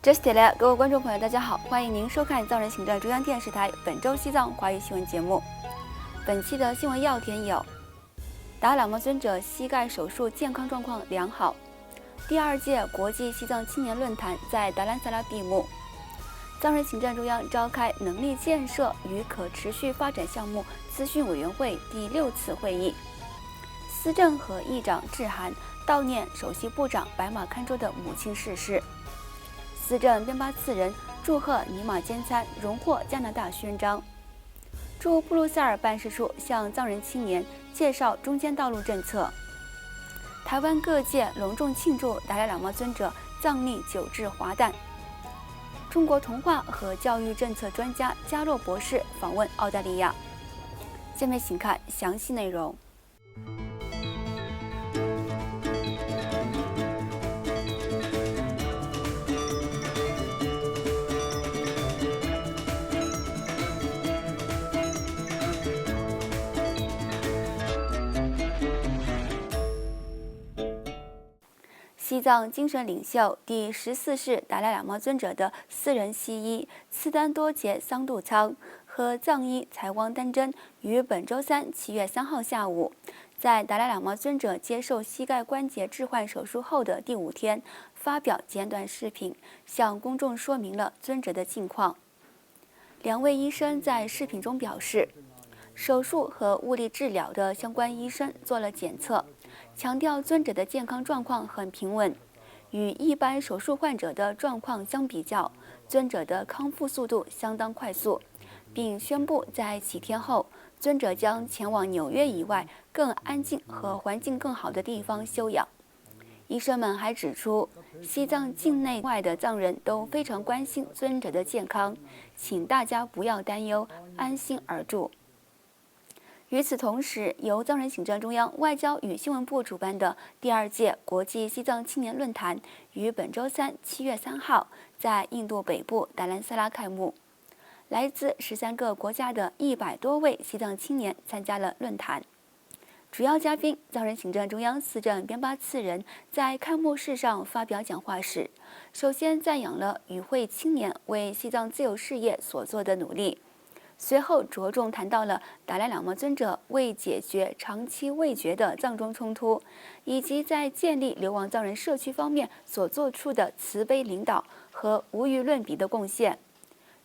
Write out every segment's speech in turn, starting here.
这是铁来，各位观众朋友，大家好，欢迎您收看藏人行政中央电视台本周西藏华语新闻节目。本期的新闻要点有：达赖喇嘛尊者膝盖手术健康状况良好；第二届国际西藏青年论坛在达兰萨拉闭幕；藏人行政中央召开能力建设与可持续发展项目咨询委员会第6次会议；司政和议长致函悼念首席部长白马堪州的母亲逝世。司政边巴次仁祝贺尼玛坚参荣获加拿大勋章。驻布鲁塞尔办事处向藏人青年介绍中间道路政策。台湾各界隆重庆祝达赖喇嘛尊者藏历9至华诞。中国童话和教育政策专家加洛博士访问澳大利亚。下面请看详细内容。西藏精神领袖第14世达赖喇嘛尊者的私人西医次丹多杰桑杜仓和藏医才汪丹真于本周三7月3号下午，在达赖喇嘛尊者接受膝盖关节置换手术后的第5天，发表简短视频，向公众说明了尊者的近况。两位医生在视频中表示，手术和物理治疗的相关医生做了检测，强调尊者的健康状况很平稳，与一般手术患者的状况相比较，尊者的康复速度相当快速，并宣布在几天后，尊者将前往纽约以外更安静和环境更好的地方休养。医生们还指出，西藏境内外的藏人都非常关心尊者的健康，请大家不要担忧，安心而住。与此同时，由藏人行政中央外交与新闻部主办的第2届国际西藏青年论坛于本周三7月3号在印度北部达兰萨拉开幕。来自13个国家的100多位西藏青年参加了论坛。主要嘉宾藏人行政中央司政边巴次仁在开幕式上发表讲话时，首先赞扬了与会青年为西藏自由事业所做的努力。随后着重谈到了达赖喇嘛尊者为解决长期未决的藏中冲突，以及在建立流亡藏人社区方面所做出的慈悲领导和无与伦比的贡献，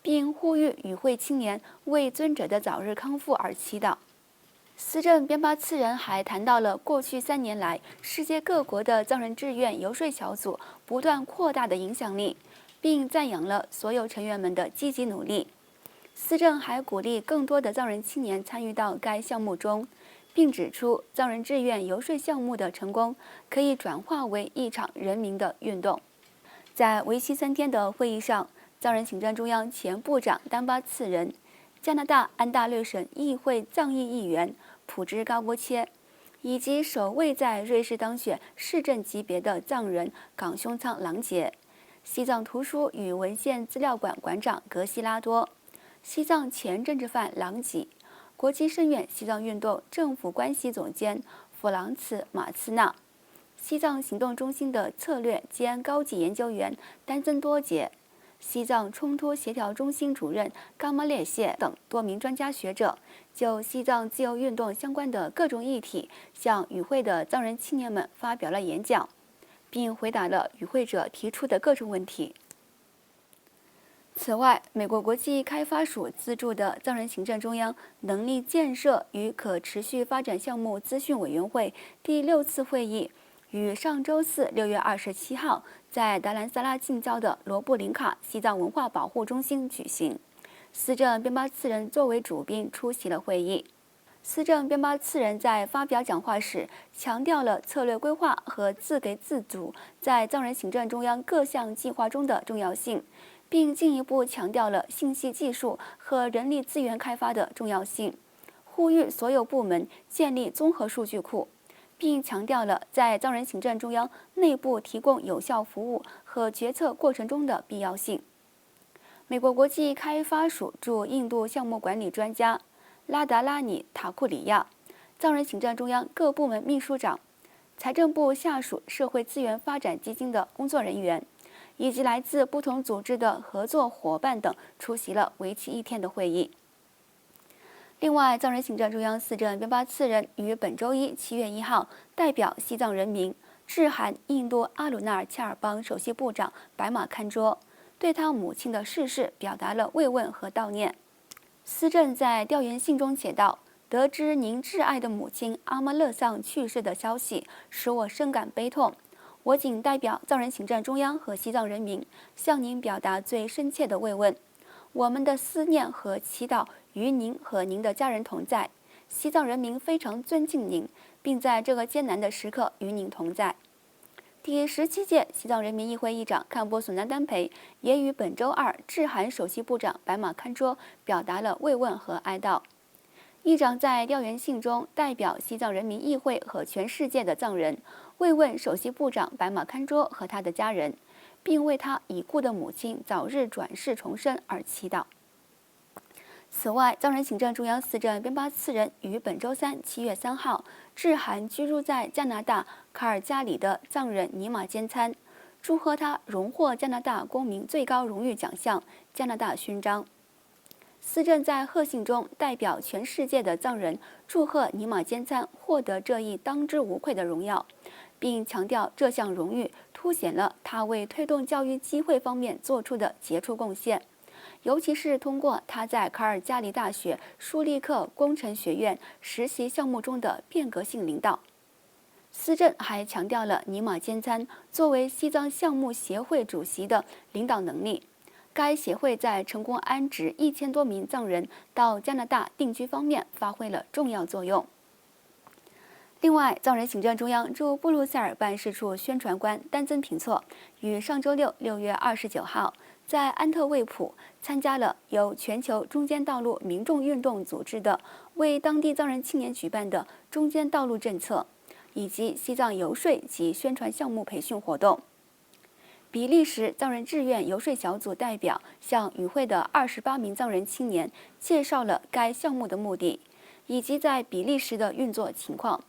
并呼吁与会青年为尊者的早日康复而祈祷。司政边巴次仁还谈到了过去3年来世界各国的藏人志愿游说小组不断扩大的影响力，并赞扬了所有成员们的积极努力。司政还鼓励更多的藏人青年参与到该项目中，并指出藏人志愿游说项目的成功可以转化为一场人民的运动。在为期3天的会议上，藏人行政中央前部长丹巴次仁、加拿大安大略省议会藏裔议员普芝高波切，以及首位在瑞士当选市政级别的藏人冈胸仓郎杰、西藏图书与文献资料馆馆长格西拉多、西藏前政治犯郎吉、国际声援西藏运动政府关系总监弗朗茨马茨纳、西藏行动中心的策略兼高级研究员丹增多杰、西藏冲突协调中心主任冈马列谢等多名专家学者，就西藏自由运动相关的各种议题向与会的藏人青年们发表了演讲，并回答了与会者提出的各种问题。此外，美国国际开发署资助的藏人行政中央能力建设与可持续发展项目咨询委员会第6次会议于上周四6月27号在达兰萨拉近郊的罗布林卡西藏文化保护中心举行。司政边巴次仁作为主宾出席了会议。司政边巴次仁在发表讲话时强调了策略规划和自给自足在藏人行政中央各项计划中的重要性，并进一步强调了信息技术和人力资源开发的重要性，呼吁所有部门建立综合数据库，并强调了在藏人行政中央内部提供有效服务和决策过程中的必要性。美国国际开发署驻印度项目管理专家拉达拉尼塔库里亚、藏人行政中央各部门秘书长、财政部下属社会资源发展基金的工作人员，以及来自不同组织的合作伙伴等出席了为期1天的会议。另外，藏人行政中央司政边巴次仁于本周一7月1号代表西藏人民致函印度阿鲁纳尔恰尔邦首席部长白马堪卓，对他母亲的逝世表达了慰问和悼念。司政在调研信中写道：“得知您挚爱的母亲阿曼勒桑去世的消息，使我深感悲痛。我谨代表藏人行政中央和西藏人民，向您表达最深切的慰问。我们的思念和祈祷与您和您的家人同在。西藏人民非常尊敬您，并在这个艰难的时刻与您同在。”第17届西藏人民议会议长堪波索南丹培也于本周二致函首席部长白马堪卓，表达了慰问和哀悼。议长在调研信中代表西藏人民议会和全世界的藏人，慰问首席部长白马堪卓和他的家人，并为他已故的母亲早日转世重生而祈祷。此外，藏人行政中央司政边巴次仁于本周三7月3号致函居住在加拿大卡尔加里的藏人尼玛坚参，祝贺他荣获加拿大公民最高荣誉奖项加拿大勋章。司政在贺信中代表全世界的藏人祝贺尼玛坚参获得这一当之无愧的荣耀，并强调这项荣誉凸显了他为推动教育机会方面做出的杰出贡献，尤其是通过他在卡尔加里大学舒利克工程学院实习项目中的变革性领导。司政还强调了尼玛坚参作为西藏项目协会主席的领导能力。该协会在成功安置1000多名藏人到加拿大定居方面发挥了重要作用。另外，藏人行政中央驻布鲁塞尔办事处宣传官丹增平措于上周六6月29号在安特卫普参加了由全球中间道路民众运动组织的为当地藏人青年举办的中间道路政策以及西藏游说及宣传项目培训活动。比利时藏人志愿游说小组代表向与会的28名藏人青年介绍了该项目的目的，以及在比利时的运作情况。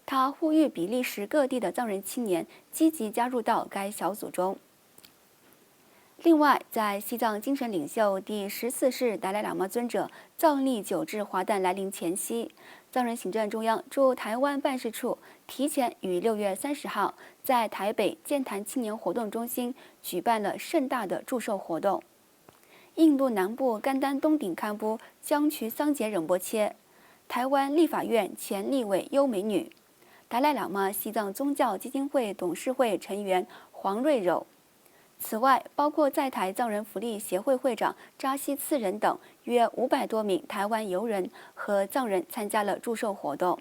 他呼吁比利时各地的藏人青年积极加入到该小组中。另外，在西藏精神领袖第14世达赖喇嘛尊者藏历9日华诞来临前夕，藏人行政中央驻台湾办事处提前于6月30号在台北健谈青年活动中心举办了盛大的祝寿活动。印度南部甘丹东顶堪布江渠桑杰仁波切、台湾立法院前立委优美女、达赖喇嘛西藏宗教基金会董事会成员黄瑞柔。此外，包括在台藏人福利协会会长扎西次仁等约500多名台湾游人和藏人参加了祝寿活动。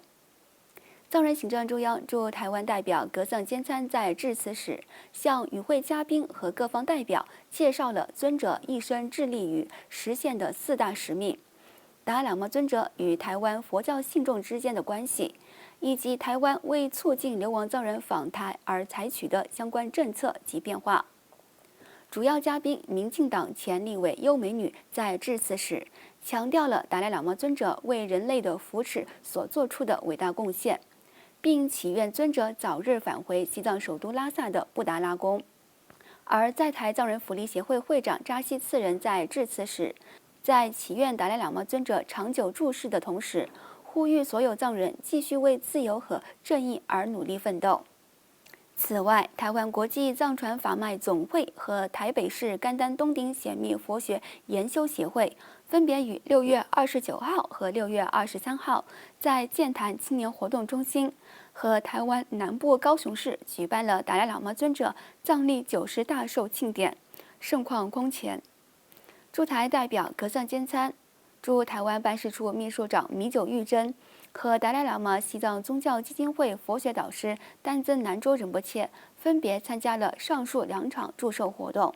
藏人行政中央驻台湾代表格桑坚参在致辞时，向与会嘉宾和各方代表介绍了尊者一生致力于实现的4大使命、达赖喇嘛尊者与台湾佛教信众之间的关系，以及台湾为促进流亡藏人访台而采取的相关政策及变化。主要嘉宾民进党前立委优美女在致辞时强调了达赖喇嘛尊者为人类的福祉所做出的伟大贡献，并祈愿尊者早日返回西藏首都拉萨的布达拉宫。而在台藏人福利协会会长扎西次仁在致辞时，在祈愿达赖喇嘛尊者长久住世的同时，呼吁所有藏人继续为自由和正义而努力奋斗。此外，台湾国际藏传法脉总会和台北市甘丹东顶显密佛学研修协会分别于6月29号和6月23号在健谈青年活动中心和台湾南部高雄市举办了达赖喇嘛尊者藏历90大寿庆典，盛况空前。驻台代表格桑坚参、驻台湾办事处秘书长米久玉珍和达赖喇嘛西藏宗教基金会佛学导师丹增南州仁波切分别参加了上述2场祝寿活动。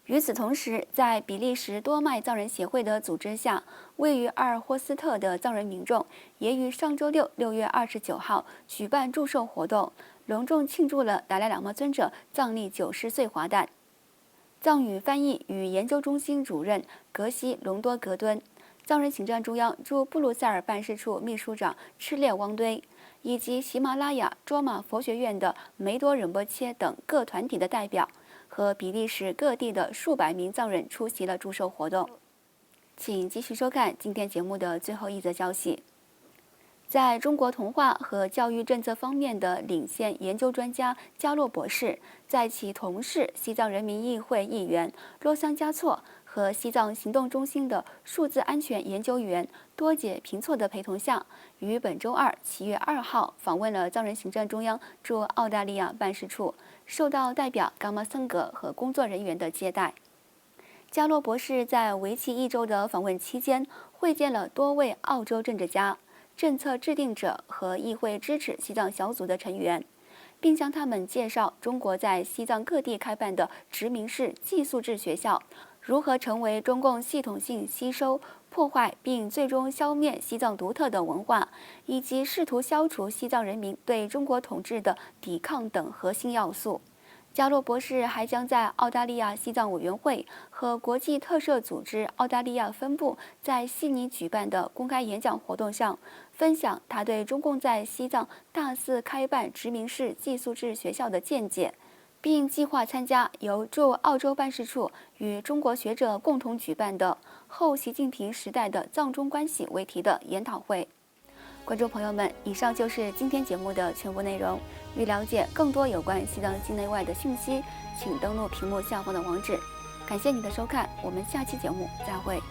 与此同时，在比利时多麦藏人协会的组织下，位于阿尔霍斯特的藏人民众也于上周六6月29号举办祝寿活动，隆重庆祝了达赖喇嘛尊者藏历90岁华诞。藏语翻译与研究中心主任格西隆多格敦、藏人行政中央驻布鲁塞尔办事处秘书长赤列汪堆，以及喜马拉雅卓玛佛学院的梅多仁波切等各团体的代表和比利时各地的数百名藏人出席了祝寿活动。请继续收看今天节目的最后一则消息。在中国童话和教育政策方面的领先研究专家加洛博士，在其同事西藏人民议会议员洛桑加措和西藏行动中心的数字安全研究员多杰平措的陪同下，于本周二7月2号访问了藏人行政中央驻澳大利亚办事处，受到代表噶玛森格和工作人员的接待。加洛博士在为期1周的访问期间，会见了多位澳洲政治家、政策制定者和议会支持西藏小组的成员，并向他们介绍中国在西藏各地开办的殖民式寄宿制学校如何成为中共系统性吸收、破坏并最终消灭西藏独特的文化，以及试图消除西藏人民对中国统治的抵抗等核心要素。加洛博士还将在澳大利亚西藏委员会和国际特赦组织澳大利亚分部在悉尼举办的公开演讲活动上，分享他对中共在西藏大肆开办殖民式寄宿制学校的见解，并计划参加由驻澳洲办事处与中国学者共同举办的“后习近平时代的藏中关系”为题的研讨会。观众朋友们，以上就是今天节目的全部内容。欲了解更多有关西藏境内外的讯息，请登录屏幕下方的网址。感谢你的收看，我们下期节目再会。